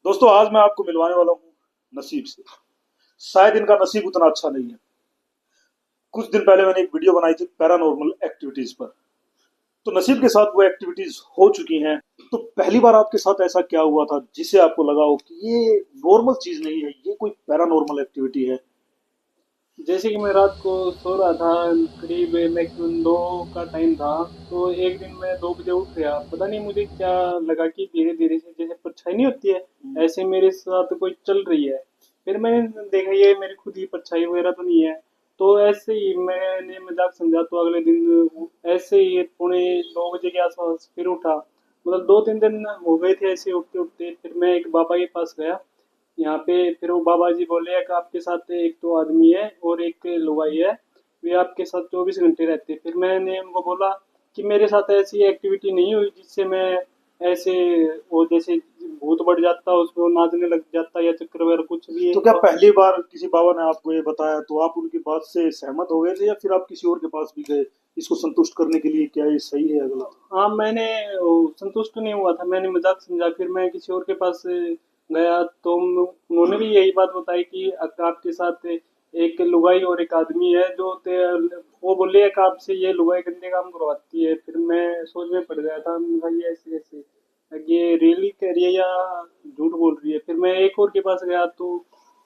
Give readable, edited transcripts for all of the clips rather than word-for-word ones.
दोस्तों आज मैं आपको मिलवाने वाला हूँ नसीब से। शायद इनका नसीब उतना अच्छा नहीं है। कुछ दिन पहले मैंने एक वीडियो बनाई थी पैरानॉर्मल एक्टिविटीज पर। तो नसीब के साथ वो एक्टिविटीज हो चुकी हैं। तो पहली बार आपके साथ ऐसा क्या हुआ था जिससे आपको लगा हो कि ये नॉर्मल चीज नहीं है, ये कोई पैरानॉर्मल एक्टिविटी है? जैसे कि मैं रात को सो रहा था, करीब मैक्सिमम 2 का टाइम था। तो एक दिन मैं 2 बजे उठ गया। पता नहीं मुझे क्या लगा कि धीरे-धीरे से जैसे परछाई नहीं होती है, ऐसे मेरे साथ कोई चल रही है। फिर मैंने देखा ये मेरी खुद की परछाई वगैरह तो नहीं है। तो ऐसे ही मैंने मज़ाक समझा, तो अगले दिन ऐसे ही पौने 2 बजे के आस-पास फिर उठा। मतलब 2-3 दिन हो गए थे ऐसे उठते-उठते। फिर मैं एक बाबा के पास गया। यहाँ पे फिर वो बाबा जी बोले कि आपके साथ एक तो आदमी है और एक लुगाई है, वे आपके साथ 24 घंटे रहते हैं। फिर मैंने उनको बोला कि मेरे साथ ऐसी एक्टिविटी नहीं हुई जिससे मैं ऐसे वो जैसे भूत बढ़ जाता उसको नाचने लग जाता या चक्कर वगैरह कुछ भी तो क्या है। पहली बार किसी बाबा ने आपको ये बताया तो आप उनकी बात से सहमत हो गए थे या फिर आप किसी और के पास भी गए इसको संतुष्ट करने के लिए, क्या ये सही है या गलत? हाँ, मैंने संतुष्ट नहीं हुआ था, मैंने मजाक समझा। फिर मैं किसी और के पास गया तो उन्होंने भी यही बात बताई कि आपके साथ एक लुगाई और एक आदमी है जो वो बोले कि आपसे ये लुगाई गंदे काम करवाती है। फिर मैं सोच में पड़ गया था, मैंने कहा ये ऐसे कैसे, ये रियली कह रही है या झूठ बोल रही है। फिर मैं एक और के पास गया तो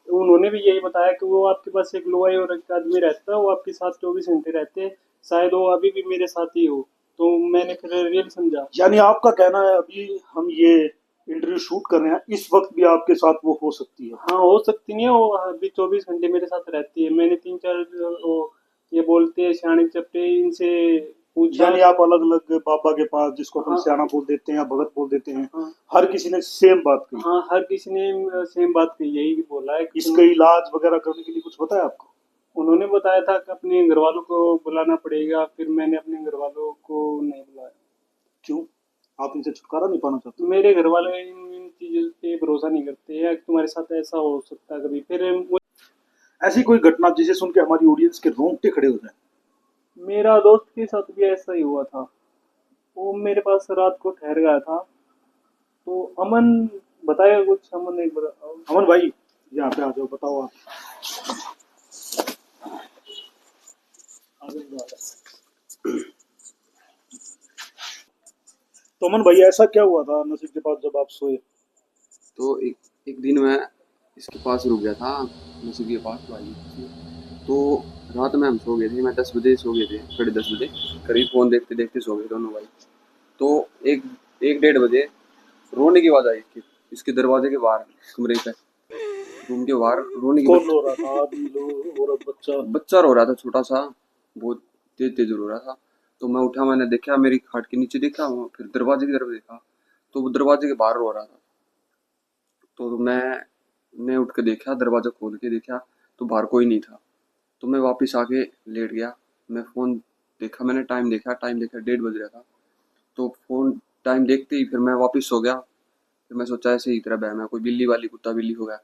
उन्होंने भी यही बताया कि वो आपके पास एक लुगाई और एक आदमी रहता है, वो आपके साथ 24 घंटे रहते हैं, शायद वो अभी भी मेरे साथ ही हो। तो मैंने फिर रियल समझा। यानी आपका कहना है अभी हम ये इंटरव्यू शूट कर रहे हैं, इस वक्त भी आपके साथ वो हो सकती है? हाँ, हो सकती नहीं है, वो अभी 24 घंटे मेरे साथ रहती है। मैंने 3-4 वो ये बोलते हैं सियाने चप्टे, इनसे पूछा। यानी आप अलग अलग बाबा के पास, जिसको अपन हाँ, सियाना बोल देते हैं या भगत बोल देते हैं, हाँ, हर किसी ने सेम बात कही? हाँ, हर किसी ने सेम बात कही, यही बोला है कि इसका तुम। इलाज वगैरह करने के लिए कुछ बताया आपको? उन्होंने बताया था कि अपने घर वालों को बुलाना पड़ेगा। फिर मैंने अपने घर वालों को नहीं बुलाया। क्यों? आप इनसे छुटकारा नहीं पाना चाहते? मेरे घर वाले इन चीज़ों पे भरोसा नहीं करते हैं कि तुम्हारे साथ ऐसा हो सकता है कभी। फिर ऐसी कोई घटना जिसे सुन के हमारी ऑडियंस के रोंगटे खड़े हो जाए? मेरा दोस्त के साथ भी ऐसा ही हुआ था। वो मेरे पास रात को ठहर गया था। तो अमन बताएगा कुछ। अमन एक बताओ। अमन भाई, यहाँ पे आ जाओ, बताओ आप। तो अमन भाई, ऐसा क्या हुआ था नसीब के पास जब आप सोए? तो एक एक दिन मैं इसके पास रुक गया था, नसीब के पास भाई से। तो रात में हम सो गए थे, मैं 10 बजे सो गए थे, 10:30 बजे करीब, फ़ोन देखते देखते सो गए दोनों भाई। तो एक 1-1:30 बजे रोने की आवाज़ आई इसके दरवाजे के बाहर, कमरे पे, रूम के बाहर रोने की। कौन रो रहा था? आदमी, लोग, औरत, बच्चा? बच्चा रो रहा था छोटा सा, बहुत तेज तेज रो रहा था। तो मैं उठा, मैंने देखा, मेरी खाट के नीचे देखा, फिर दरवाजे की तरफ देखा, तो वो दरवाजे के बाहर रो रहा था। तो मैं उठ के देखा, दरवाज़ा खोल के देखा, तो बाहर कोई नहीं था। तो मैं वापस आके लेट गया। मैं फ़ोन देखा, मैंने टाइम देखा, 1:30 बज रहा था। तो फ़ोन टाइम देखते ही फिर मैं वापस सो गया। फिर मैं सोचा ऐसे ही तरह बह मैं कोई बिल्ली वाली, कुत्ता बिल्ली हो गया।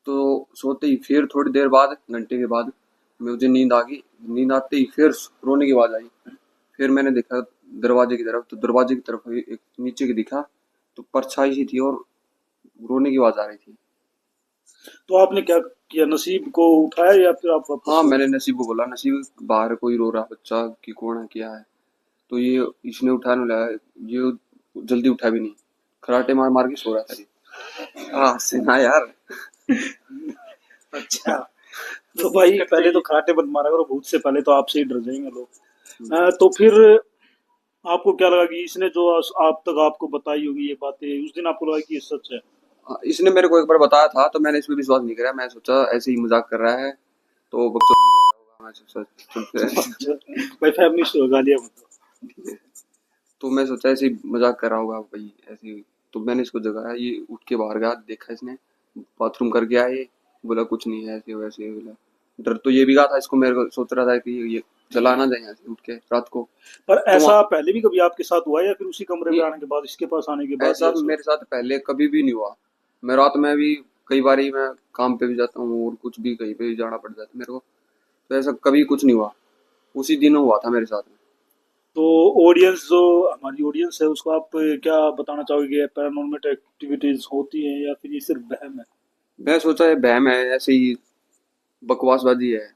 तो सोते ही फिर थोड़ी देर बाद, घंटे के बाद, मुझे नींद आ गई। नींद आते ही फिर रोने की आवाज़ आई। फिर मैंने देखा दरवाजे की तरफ, तो दरवाजे की तरफ एक नीचे की दिखा, तो परछाई सी थी और रोने की आवाज़ आ रही थी। तो आपने क्या किया? नसीब को उठाया या फिर आप वापस हाँ, सो मैंने गए? नसीब को बोला, नसीब बाहर कोई रो रहा बच्चा, कि कौन है क्या है। तो ये इसने उठा नहीं लाया, ये जल्दी उठा भी नहीं, खराटे मार मार के सो रहा था ये। हाँ सुना यार। अच्छा। तो भाई पहले तो खराटे मत मारा करो, भूत से पहले तो आपसे ही डर जाएंगे लोग। तो फिर आपको क्या लगा कि इसने जो आप तक आपको बताई होगी ये बातें, उस दिन आपको लगा कि ये सच है? इसने मेरे को एक बार बताया था, तो मैंने इसमें विश्वास नहीं करा। मैं सोचा ऐसे ही मजाक कर रहा है, तो बकचोदी कर रहा होगा, मैं सोचा चल फिर। अच्छा, भाई फैमिली से गालियां मत तो मैं सोचा ऐसे ही मजाक कर रहा होगा भाई, ऐसे ही। तो मैंने इसको जगाया, ये उठ के बाहर गया, देखा इसने, बाथरूम कर गया ये, बोला कुछ नहीं है, ऐसे वैसे बोला। डर तो ये भी गया था इसको, मेरे को सोच रहा था कि ये चला ना जाए यहाँ से उठ के रात को। पर तो ऐसा पहले भी कभी आपके साथ हुआ है या फिर उसी कमरे ये पे आने के बाद, इसके पास आने के बाद ही ऐसा ऐसा हुआ? मेरे साथ पहले कभी भी नहीं हुआ। मैं रात में भी कई बार ही, मैं काम पे भी जाता हूँ और कुछ भी कहीं पे भी जाना पड़ जाता है मेरे को, तो ऐसा कभी कुछ नहीं हुआ। उसी दिन हुआ था मेरे साथ में। तो ऑडियंस जो हमारी ऑडियंस है उसको आप क्या बताना चाहोगे, पैरानॉर्मल एक्टिविटीज होती हैं या फिर ये सिर्फ वहम है? मैं सोचा है बहम है, ऐसे ही बकवासबाजी है,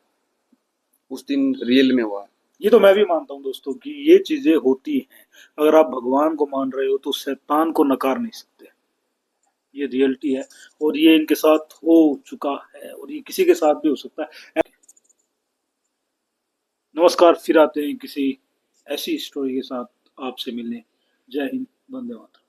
उस दिन रियल में हुआ। ये तो मैं भी मानता हूँ दोस्तों कि ये चीजें होती हैं। अगर आप भगवान को मान रहे हो तो शैतान को नकार नहीं सकते। ये रियलिटी है और ये इनके साथ हो चुका है और ये किसी के साथ भी हो सकता है। नमस्कार, फिर आते हैं किसी ऐसी स्टोरी के साथ आपसे मिलने। जय हिंद, वंदे मातरम।